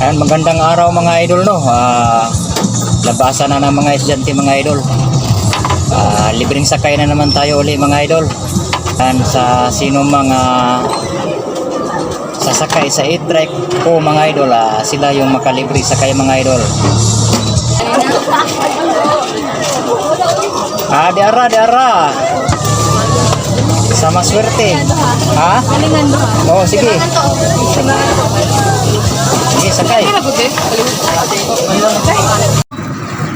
Ayan, magandang araw mga idol, no. Labasan na ng mga estudyante mga idol. Libreng sakay na naman tayo uli mga idol. Ayan, sa sino mga sasakay sa e-trek ko mga idol, sila yung makalibre sakay mga idol. Di ara. Sama swerte. Ha? Oh, sige. Sige, sakay.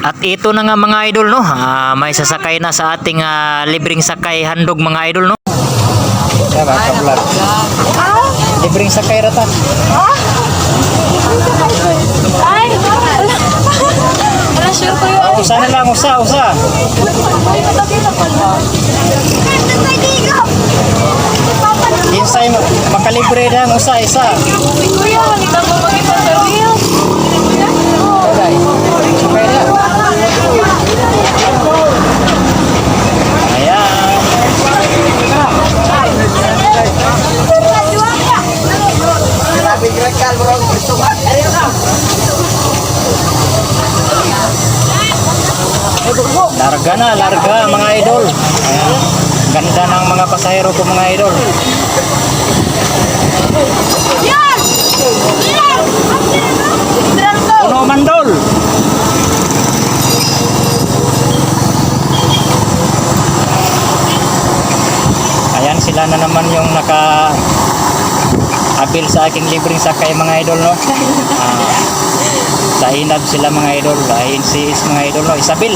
At ito na nga mga idol, no. May sasakay na sa ating libreng sakay handog mga idol, no. Diba, ka-vlog. Libreng sakay rata. Ay, wala sure ko yun. Usa na lang, usa. Insay makalibre na usa isa. Kuya, hindi mo mag-interview. Okay. Sakay na. Ayan. Larga mga idol. Ayan. Ganda ng mga pasahero ko mga idol. Puno mandol. Ayan, sila na naman yung naka-abil sa aking libreng sakay mga idol, no. Sa Inab sila mga idol, NCS mga idol, no. Isabil.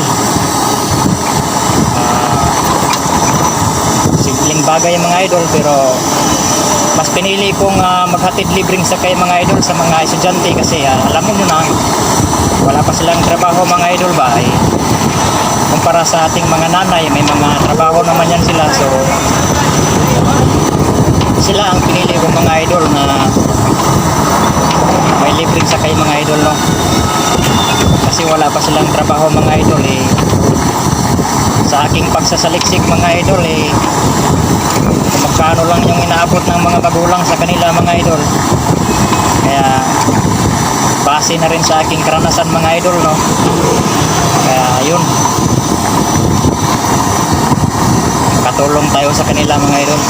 Simpleng bagay mga idol, pero mas pinili kong maghatid libreng sakay mga idol sa mga estudyante kasi alam mo na wala pa silang trabaho mga idol ba, kumpara sa ating mga nanay, may mga trabaho naman yan sila, so sila ang pinili kong mga idol na may libreng sakay mga idol, no. Kasi wala pa silang trabaho mga idol, sa aking pagsasaliksik mga idol, magkano lang yung inaabot ng mga magulang sa kanila mga idol, kaya base na rin sa aking karanasan mga idol, no. Kaya yun, katulong tayo sa kanila mga idol.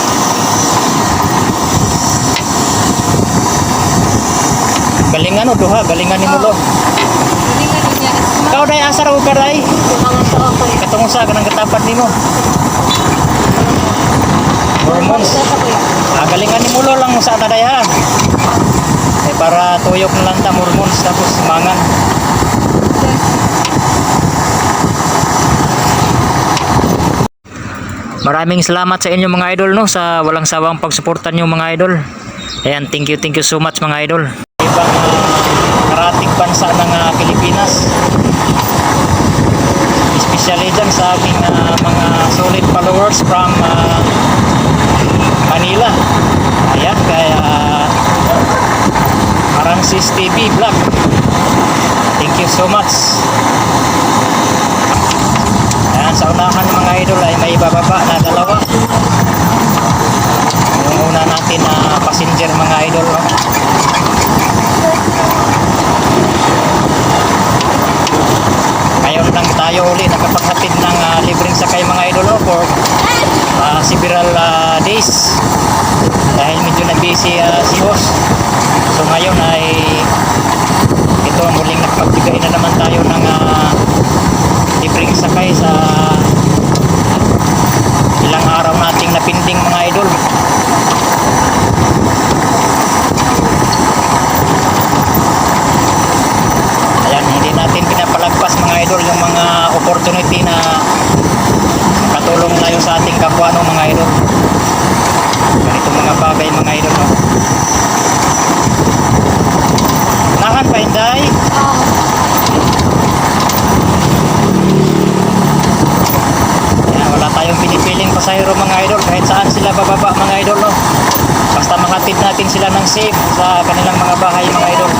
Galingan o duha, galingan ni mulo. Kau day asar o kaday? Katong sa kanang katapat nimo. Hormones. Galingan ni mulo lang sa taday ha. Para tuyok na lang ta hormones tapos mangan. Maraming salamat sa inyo mga idol, no, sa walang sawang pagsuportan nyo mga idol. Ayan, thank you so much mga idol. Ibang karating bansa ng Pilipinas, especially dyan sa aking mga solid followers from Manila. Ayan, kaya Aransis TV Vlog, thank you so much. Ayan, sa unahan mga idol ay may bababa na dalawa. Yung una natin na passenger mga idol, no? Ngayon lang tayo uli nakapaghatid ng libreng sakay mga idol, no, for several days dahil medyo na busy si host. So ngayon ay ito, muling nakapagbigay na naman tayo ng libreng sakay sa ilang araw nating napinding mga idol. Ayan, hindi natin pinapalagpas mga idol yung mga opportunity na katulong tayo sa ating kapwa, no, mga idol. Ganito mga bagay mga idol, no. Nahan pa Inday? Ayan, wala tayong pinipiling pasahero mga idol, kahit saan sila bababa mga idol, no. Basta makatid natin sila ng safe sa kanilang mga bahay mga idol.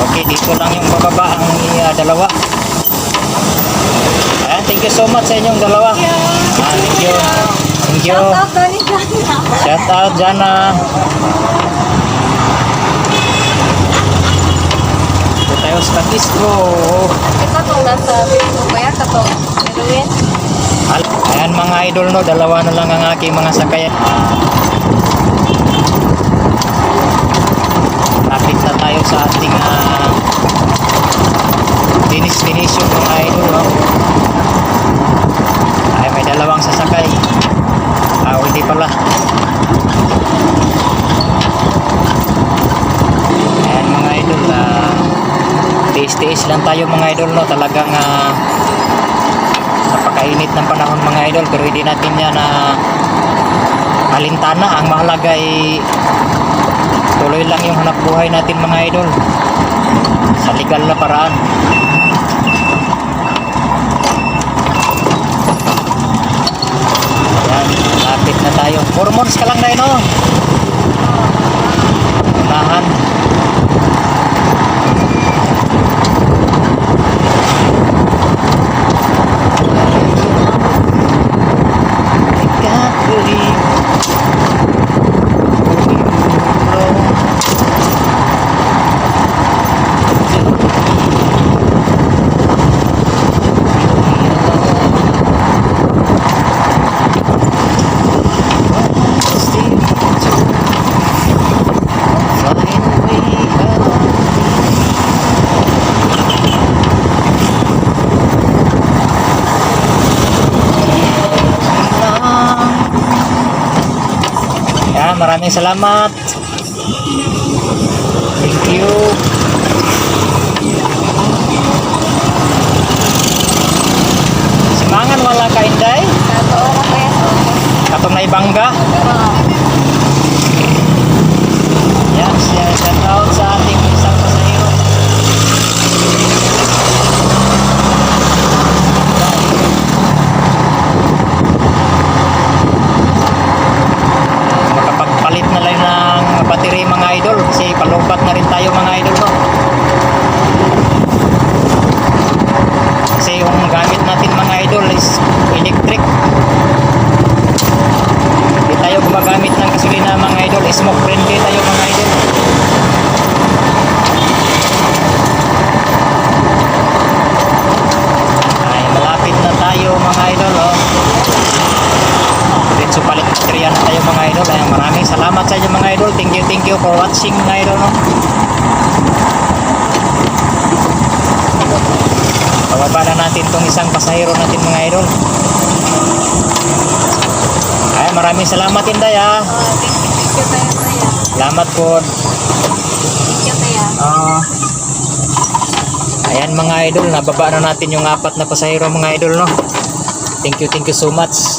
Okay, dito lang yung bababa ang dalawa. Ayan, thank you so much sa inyong dalawa. Thank you. Thank you. Shout out Jana. Pag-istro. Ito tong nasa Facebook kaya katong Erwin. Ayan mga idol no, dalawa na lang ang aking mga sakay. Lapit na tayo sa ating destination mga idol no. Ay may dalawang sasakay. Hindi pala. Ayan mga idol, tiis-tiis lang tayo mga idol no, talagang napakainit ng panahon mga idol, pero hindi natin yan alintana. Ang mahalaga ay tuloy lang yung hanap buhay natin mga idol sa legal na paraan. Ayan, lapit na tayo. 4 months ka lang na yun, no? Unahan. I can't believe maraming salamat. Thank you. Simangan wala ka inday? Kato ako kaya so. Katong na ibangga. Yan, shout out sa ating isang pasahero. Makapagpalit na lang ng battery mga idol kasi palubat na rin tayo mga idol no? Kasi yung gamit natin mga idol is electric. Hindi tayo gumagamit ng gasolina mga idol, smoke friendly tayo mga idol. Ay malapit na tayo mga idol oh. Diretso palit baterya na tayo mga idol. Ay, maraming salamat sa inyo mga idol. Thank you for watching mga idol no? Pababa na natin itong isang pasahero natin mga idol. Ay maraming salamat Inday ha. Thank you tayo. Salamat po. Thank you tayo. Ayan mga idol, nababa na natin yung 4 na pasahero mga idol no. Thank you so much.